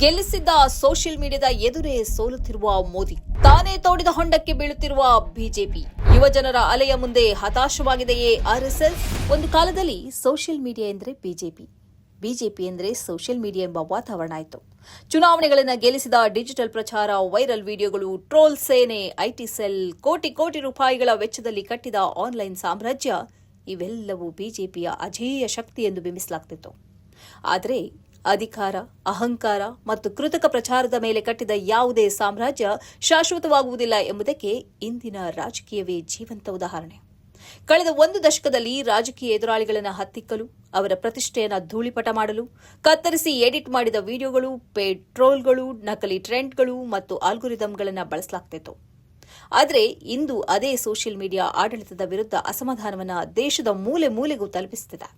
ಗೆಲ್ಲಿಸಿದ್ದ social ಮೀಡಿಯಾದ ಎದುರೇ ಸೋಲುತ್ತಿರುವ Modi, ತಾನೇ ತೋಡಿದ ಹೊಂಡಕ್ಕೆ ಬೀಳುತ್ತಿರುವ BJP, ಯುವಜನರ ಅಲೆಯ ಮುಂದೆ ಹತಾಶವಾಗಿದೆಯೇ ಆರ್ಎಸ್ಎಸ್? ಒಂದು ಕಾಲದಲ್ಲಿ ಸೋಷಿಯಲ್ ಮೀಡಿಯಾ ಎಂದರೆ ಬಿಜೆಪಿ ಎಂದರೆ ಸೋಷಿಯಲ್ ಮೀಡಿಯಾ ಎಂಬ ವಾತಾವರಣ ಆಯಿತು. ಚುನಾವಣೆಗಳನ್ನು ಗೆಲ್ಲಿಸಿದ ಡಿಜಿಟಲ್ ಪ್ರಚಾರ, ವೈರಲ್ ವಿಡಿಯೋಗಳು, ಟ್ರೋಲ್ ಸೇನೆ, ಐಟಿ ಸೆಲ್, ಕೋಟಿ ರೂಪಾಯಿಗಳ ವೆಚ್ಚದಲ್ಲಿ ಕಟ್ಟಿದ ಆನ್ಲೈನ್ ಸಾಮ್ರಾಜ್ಯ ಇವೆಲ್ಲವೂ ಬಿಜೆಪಿಯ ಅಜೇಯ ಶಕ್ತಿ ಎಂದು ಬಿಂಬಿಸಲಾಗುತ್ತಿತ್ತು. ಆದರೆ ಅಧಿಕಾರ, ಅಹಂಕಾರ ಮತ್ತು ಕೃತಕ ಪ್ರಚಾರದ ಮೇಲೆ ಕಟ್ಟಿದ ಯಾವುದೇ ಸಾಮ್ರಾಜ್ಯ ಶಾಶ್ವತವಾಗುವುದಿಲ್ಲ ಎಂಬುದಕ್ಕೆ ಇಂದಿನ ರಾಜಕೀಯವೇ ಜೀವಂತ ಉದಾಹರಣೆ. ಕಳೆದ ಒಂದು ದಶಕದಲ್ಲಿ ರಾಜಕೀಯ ಎದುರಾಳಿಗಳನ್ನು ಹತ್ತಿಕ್ಕಲು, ಅವರ ಪ್ರತಿಷ್ಠೆಯನ್ನು ಧೂಳಿಪಟ ಮಾಡಲು ಕತ್ತರಿಸಿ ಎಡಿಟ್ ಮಾಡಿದ ವಿಡಿಯೋಗಳು, ಪೇಡ್ ಟ್ರೋಲ್ಗಳು, ನಕಲಿ ಟ್ರೆಂಡ್ಗಳು ಮತ್ತು ಆಲ್ಗೊರಿದಮ್ಗಳನ್ನು ಬಳಸಲಾಗುತ್ತಿತ್ತು. ಆದರೆ ಇಂದು ಅದೇ ಸೋಷಿಯಲ್ ಮೀಡಿಯಾ ಆಡಳಿತದ ವಿರುದ್ಧ ಅಸಮಾಧಾನವನ್ನು ದೇಶದ ಮೂಲೆ ಮೂಲೆಗೂ ತಲುಪಿಸುತ್ತಿದೆ.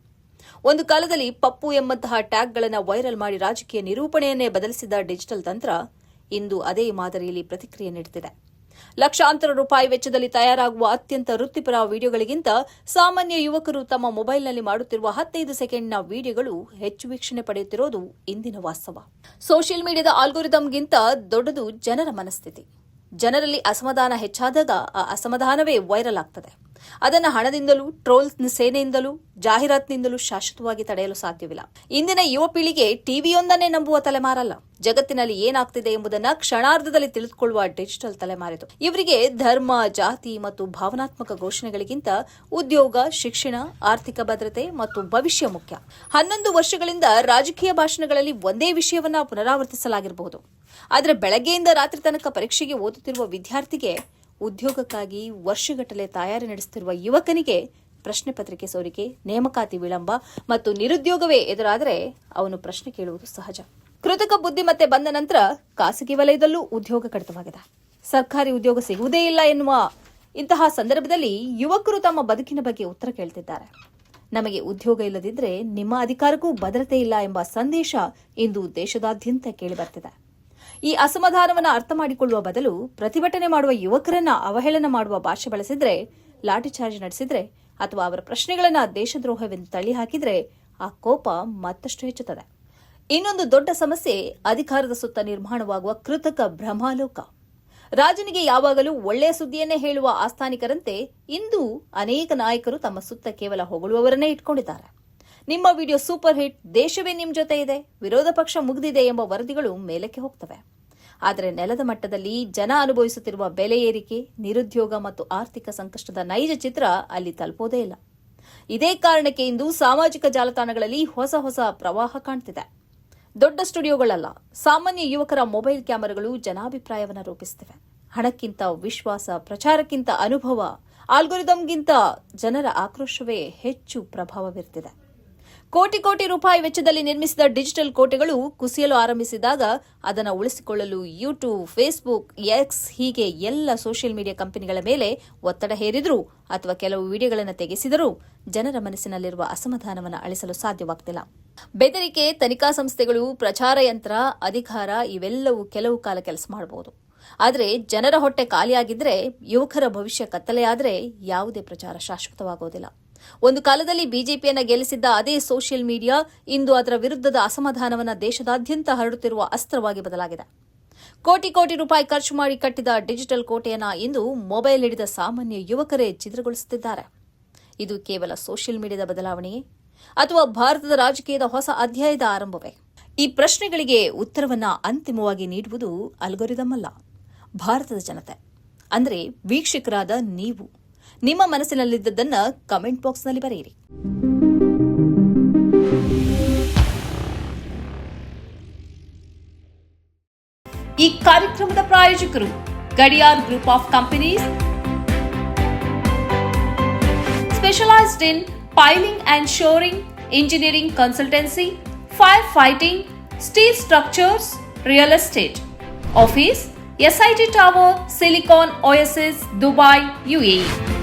ಒಂದು ಕಾಲದಲ್ಲಿ ಪಪ್ಪು ಎಂಬಂತಹ ಟ್ಯಾಗ್ಗಳನ್ನು ವೈರಲ್ ಮಾಡಿ ರಾಜಕೀಯ ನಿರೂಪಣೆಯನ್ನೇ ಬದಲಿಸಿದ ಡಿಜಿಟಲ್ ತಂತ್ರ ಇಂದು ಅದೇ ಮಾದರಿಯಲ್ಲಿ ಪ್ರತಿಕ್ರಿಯೆ ನೀಡುತ್ತಿದೆ. ಲಕ್ಷಾಂತರ ರೂಪಾಯಿ ವೆಚ್ಚದಲ್ಲಿ ತಯಾರಾಗುವ ಅತ್ಯಂತ ವೃತ್ತಿಪರ ವಿಡಿಯೋಗಳಿಗಿಂತ ಸಾಮಾನ್ಯ ಯುವಕರು ತಮ್ಮ ಮೊಬೈಲ್ನಲ್ಲಿ ಮಾಡುತ್ತಿರುವ 15 ಸೆಕೆಂಡ್ನ ವಿಡಿಯೋಗಳು ಹೆಚ್ಚು ವೀಕ್ಷಣೆ ಪಡೆಯುತ್ತಿರುವುದು ಇಂದಿನ ವಾಸ್ತವ. ಸೋಷಿಯಲ್ ಮೀಡಿಯಾದ ಆಲ್ಗೊರಿದಮ್ಗಿಂತ ದೊಡ್ಡದು ಜನರ ಮನಸ್ಥಿತಿ. ಜನರಲ್ಲಿ ಅಸಮಾಧಾನ ಹೆಚ್ಚಾದಾಗ ಆ ಅಸಮಾಧಾನವೇ ವೈರಲ್ ಆಗ್ತದೆ. ಅದನ್ನು ಹಣದಿಂದಲೂ, ಟ್ರೋಲ್ ಸೇನೆಯಿಂದಲೂ, ಜಾಹೀರಾತಿನಿಂದಲೂ ಶಾಶ್ವತವಾಗಿ ತಡೆಯಲು ಸಾಧ್ಯವಿಲ್ಲ. ಇಂದಿನ ಯುವ ಪೀಳಿಗೆ ಟಿವಿಯೊಂದನ್ನೇ ನಂಬುವ ತಲೆಮಾರಲ್ಲ, ಜಗತ್ತಿನಲ್ಲಿ ಏನಾಗ್ತಿದೆ ಎಂಬುದನ್ನು ಕ್ಷಣಾರ್ಧದಲ್ಲಿ ತಿಳಿದುಕೊಳ್ಳುವ ಡಿಜಿಟಲ್ ತಲೆಮಾರಿದು. ಇವರಿಗೆ ಧರ್ಮ, ಜಾತಿ ಮತ್ತು ಭಾವನಾತ್ಮಕ ಘೋಷಣೆಗಳಿಗಿಂತ ಉದ್ಯೋಗ, ಶಿಕ್ಷಣ, ಆರ್ಥಿಕ ಭದ್ರತೆ ಮತ್ತು ಭವಿಷ್ಯ ಮುಖ್ಯ. 11 ವರ್ಷಗಳಿಂದ ರಾಜಕೀಯ ಭಾಷಣಗಳಲ್ಲಿ ಒಂದೇ ವಿಷಯವನ್ನ ಪುನರಾವರ್ತಿಸಲಾಗಿರಬಹುದು. ಆದರೆ ಬೆಳಗ್ಗೆಯಿಂದ ರಾತ್ರಿ ತನಕ ಪರೀಕ್ಷೆಗೆ ಓದುತ್ತಿರುವ ವಿದ್ಯಾರ್ಥಿಗೆ, ಉದ್ಯೋಗಕ್ಕಾಗಿ ವರ್ಷಗಟ್ಟಲೆ ತಯಾರಿ ನಡೆಸುತ್ತಿರುವ ಯುವಕನಿಗೆ ಪ್ರಶ್ನೆ ಪತ್ರಿಕೆ ಸೋರಿಕೆ, ನೇಮಕಾತಿ ವಿಳಂಬ ಮತ್ತು ನಿರುದ್ಯೋಗವೇ ಎದುರಾದರೆ ಅವನು ಪ್ರಶ್ನೆ ಕೇಳುವುದು ಸಹಜ. ಕೃತಕ ಬುದ್ಧಿಮತ್ತೆ ಬಂದ ನಂತರ ಖಾಸಗಿ ವಲಯದಲ್ಲೂ ಉದ್ಯೋಗ ಕಡಿತವಾಗಿದೆ. ಸರ್ಕಾರಿ ಉದ್ಯೋಗ ಸಿಗುವುದೇ ಇಲ್ಲ ಎನ್ನುವ ಇಂತಹ ಸಂದರ್ಭದಲ್ಲಿ ಯುವಕರು ತಮ್ಮ ಬದುಕಿನ ಬಗ್ಗೆ ಉತ್ತರ ಕೇಳ್ತಿದ್ದಾರೆ. ನಮಗೆ ಉದ್ಯೋಗ ಇಲ್ಲದಿದ್ದರೆ ನಿಮ್ಮ ಅಧಿಕಾರಕ್ಕೂ ಭದ್ರತೆ ಇಲ್ಲ ಎಂಬ ಸಂದೇಶ ಇಂದು ದೇಶದಾದ್ಯಂತ ಕೇಳಿಬರ್ತಿದೆ. ಈ ಅಸಮಾಧಾನವನ್ನು ಅರ್ಥ ಮಾಡಿಕೊಳ್ಳುವ ಬದಲು ಪ್ರತಿಭಟನೆ ಮಾಡುವ ಯುವಕರನ್ನ ಅವಹೇಳನ ಮಾಡುವ ಭಾಷೆ ಬಳಸಿದ್ರೆ, ಲಾಠಿ ಚಾರ್ಜ್ ನಡೆಸಿದ್ರೆ ಅಥವಾ ಅವರ ಪ್ರಶ್ನೆಗಳನ್ನು ದೇಶದ್ರೋಹವೆಂದು ತಳ್ಳಿ ಹಾಕಿದ್ರೆ ಆ ಕೋಪ ಮತ್ತಷ್ಟು ಹೆಚ್ಚುತ್ತದೆ. ಇನ್ನೊಂದು ದೊಡ್ಡ ಸಮಸ್ಯೆ ಅಧಿಕಾರದ ಸುತ್ತ ನಿರ್ಮಾಣವಾಗುವ ಕೃತಕ ಭ್ರಮಾಲೋಕ. ರಾಜನಿಗೆ ಯಾವಾಗಲೂ ಒಳ್ಳೆಯ ಸುದ್ದಿಯನ್ನೇ ಹೇಳುವ ಆಸ್ಥಾನಿಕರಂತೆ ಇಂದು ಅನೇಕ ನಾಯಕರು ತಮ್ಮ ಸುತ್ತ ಕೇವಲ ಹೊಗಳುವವರನ್ನೇ ಇಟ್ಕೊಂಡಿದ್ದಾರೆ. ನಿಮ್ಮ ವಿಡಿಯೋ ಸೂಪರ್ ಹಿಟ್, ದೇಶವೇ ನಿಮ್ಮ ಜೊತೆ ಇದೆ, ವಿರೋಧ ಪಕ್ಷ ಮುಗಿದಿದೆ ಎಂಬ ವರದಿಗಳು ಮೇಲಕ್ಕೆ ಹೋಗ್ತವೆ. ಆದರೆ ನೆಲದ ಮಟ್ಟದಲ್ಲಿ ಜನ ಅನುಭವಿಸುತ್ತಿರುವ ಬೆಲೆ ಏರಿಕೆ, ನಿರುದ್ಯೋಗ ಮತ್ತು ಆರ್ಥಿಕ ಸಂಕಷ್ಟದ ನೈಜ ಚಿತ್ರ ಅಲ್ಲಿ ತಲುಪೋದೇ ಇಲ್ಲ. ಇದೇ ಕಾರಣಕ್ಕೆ ಇಂದು ಸಾಮಾಜಿಕ ಜಾಲತಾಣಗಳಲ್ಲಿ ಹೊಸ ಪ್ರವಾಹ ಕಾಣ್ತಿದೆ. ದೊಡ್ಡ ಸ್ಟುಡಿಯೋಗಳಲ್ಲ, ಸಾಮಾನ್ಯ ಯುವಕರ ಮೊಬೈಲ್ ಕ್ಯಾಮೆರಾಗಳು ಜನಾಭಿಪ್ರಾಯವನ್ನು ರೂಪಿಸುತ್ತಿವೆ. ಹಣಕ್ಕಿಂತ ವಿಶ್ವಾಸ, ಪ್ರಚಾರಕ್ಕಿಂತ ಅನುಭವ, ಆಲ್ಗೊರಿದಮ್ಗಿಂತ ಜನರ ಆಕ್ರೋಶವೇ ಹೆಚ್ಚು ಪ್ರಭಾವ ಬೀರ್ತಿದೆ. ಕೋಟಿ ರೂಪಾಯಿ ವೆಚ್ಚದಲ್ಲಿ ನಿರ್ಮಿಸಿದ ಡಿಜಿಟಲ್ ಕೋಟೆಗಳು ಕುಸಿಯಲು ಆರಂಭಿಸಿದಾಗ ಅದನ್ನು ಉಳಿಸಿಕೊಳ್ಳಲು ಯೂಟ್ಯೂಬ್, ಫೇಸ್ಬುಕ್, ಎಕ್ಸ್ ಹೀಗೆ ಎಲ್ಲ ಸೋಷಿಯಲ್ ಮೀಡಿಯಾ ಕಂಪನಿಗಳ ಮೇಲೆ ಒತ್ತಡ ಹೇರಿದರೂ ಅಥವಾ ಕೆಲವು ವಿಡಿಯೋಗಳನ್ನು ತೆಗೆಸಿದರೂ ಜನರ ಮನಸ್ಸಿನಲ್ಲಿರುವ ಅಸಮಾಧಾನವನ್ನು ಅಳಿಸಲು ಸಾಧ್ಯವಾಗ್ತಿಲ್ಲ. ಬೆದರಿಕೆ, ತನಿಖಾ ಸಂಸ್ಥೆಗಳು, ಪ್ರಚಾರ ಯಂತ್ರ, ಅಧಿಕಾರ ಇವೆಲ್ಲವೂ ಕೆಲವು ಕಾಲ ಕೆಲಸ ಮಾಡಬಹುದು. ಆದರೆ ಜನರ ಹೊಟ್ಟೆ ಖಾಲಿಯಾಗಿದ್ರೆ, ಯುವಕರ ಭವಿಷ್ಯ ಕತ್ತಲೆಯಾದರೆ ಯಾವುದೇ ಪ್ರಚಾರ ಶಾಶ್ವತವಾಗುವುದಿಲ್ಲ. ಒಂದು ಕಾಲದಲ್ಲಿ ಬಿಜೆಪಿಯನ್ನು ಗೆಲ್ಲಿಸಿದ್ದ ಅದೇ ಸೋಷಿಯಲ್ ಮೀಡಿಯಾ ಇಂದು ಅದರ ವಿರುದ್ಧದ ಅಸಮಾಧಾನವನ್ನು ದೇಶದಾದ್ಯಂತ ಹರಡುತ್ತಿರುವ ಅಸ್ತ್ರವಾಗಿ ಬದಲಾಗಿದೆ. ಕೋಟಿ ರೂಪಾಯಿ ಖರ್ಚು ಮಾಡಿ ಕಟ್ಟಿದ ಡಿಜಿಟಲ್ ಕೋಟೆಯನ್ನು ಇಂದು ಮೊಬೈಲ್ ಹಿಡಿದ ಸಾಮಾನ್ಯ ಯುವಕರೇ ಛಿದ್ರಗೊಳಿಸುತ್ತಿದ್ದಾರೆ. ಇದು ಕೇವಲ ಸೋಷಿಯಲ್ ಮೀಡಿಯಾದ ಬದಲಾವಣೆಯೇ ಅಥವಾ ಭಾರತದ ರಾಜಕೀಯದ ಹೊಸ ಅಧ್ಯಾಯದ ಆರಂಭವೇ? ಈ ಪ್ರಶ್ನೆಗಳಿಗೆ ಉತ್ತರವನ್ನು ಅಂತಿಮವಾಗಿ ನೀಡುವುದು ಅಲ್ಗೊರಿದಮ್ ಅಲ್ಲ, ಭಾರತದ ಜನತೆ, ಅಂದರೆ ವೀಕ್ಷಕರಾದ ನೀವು. ನಿಮ್ಮ ಮನಸ್ಸಿನಲ್ಲಿದ್ದದ್ದನ್ನ ಕಮೆಂಟ್ ಬಾಕ್ಸ್ನಲ್ಲಿ ಬರೆಯಿರಿ. ಈ ಕಾರ್ಯಕ್ರಮದ ಪ್ರಾಯೋಜಕರು Gadiyar group of companies, specialised in piling and shoring, engineering consultancy, fire fighting, steel structures, real estate. Office, SIT Tower, Silicon Oasis, Dubai, UAE.